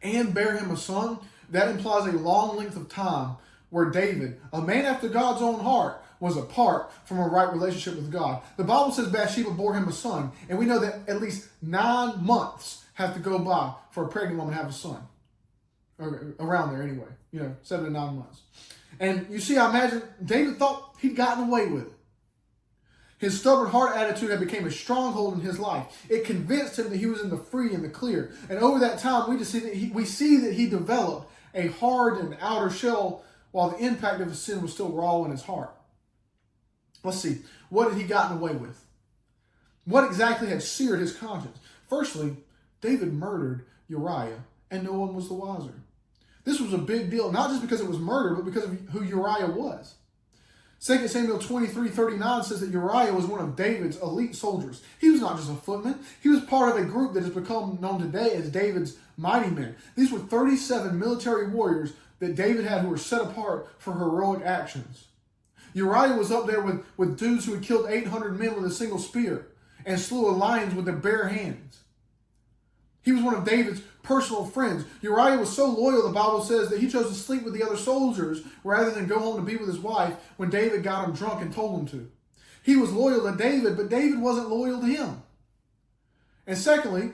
and bear him a son, that implies a long length of time where David, a man after God's own heart, was apart from a right relationship with God. The Bible says Bathsheba bore him a son, and we know that at least 9 months have to go by for a pregnant woman to have a son. Or around there anyway, 7 to 9 months. And you see, I imagine David thought he'd gotten away with it. His stubborn heart attitude had become a stronghold in his life. It convinced him that he was in the free and the clear. And over that time, we see that he developed a hardened outer shell while the impact of his sin was still raw in his heart. Let's see. What had he gotten away with? What exactly had seared his conscience? Firstly, David murdered Uriah, and no one was the wiser. This was a big deal, not just because it was murder, but because of who Uriah was. 2 Samuel 23:39 says that Uriah was one of David's elite soldiers. He was not just a footman. He was part of a group that has become known today as David's mighty men. These were 37 military warriors that David had who were set apart for heroic actions. Uriah was up there with dudes who had killed 800 men with a single spear and slew lions with their bare hands. He was one of David's personal friends. Uriah was so loyal, the Bible says, that he chose to sleep with the other soldiers rather than go home to be with his wife when David got him drunk and told him to. He was loyal to David, but David wasn't loyal to him. And secondly,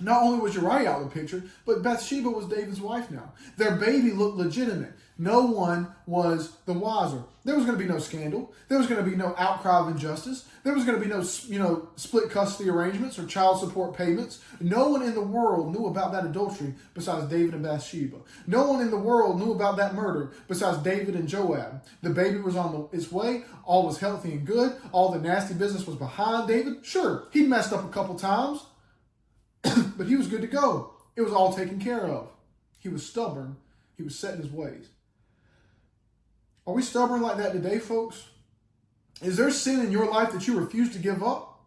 not only was Uriah out of the picture, but Bathsheba was David's wife now. Their baby looked legitimate. No one was the wiser. There was going to be no scandal. There was going to be no outcry of injustice. There was going to be no, split custody arrangements or child support payments. No one in the world knew about that adultery besides David and Bathsheba. No one in the world knew about that murder besides David and Joab. The baby was on its way. All was healthy and good. All the nasty business was behind David. Sure, he'd messed up a couple times, but he was good to go. It was all taken care of. He was stubborn. He was set in his ways. Are we stubborn like that today, folks? Is there sin in your life that you refuse to give up?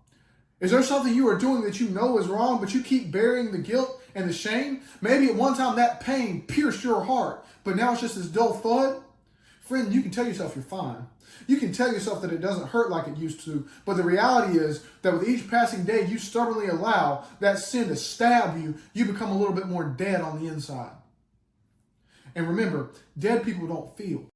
Is there something you are doing that you know is wrong, but you keep bearing the guilt and the shame? Maybe at one time that pain pierced your heart, but now it's just this dull thud. Friend, you can tell yourself you're fine. You can tell yourself that it doesn't hurt like it used to, but the reality is that with each passing day, you stubbornly allow that sin to stab you. You become a little bit more dead on the inside. And remember, dead people don't feel.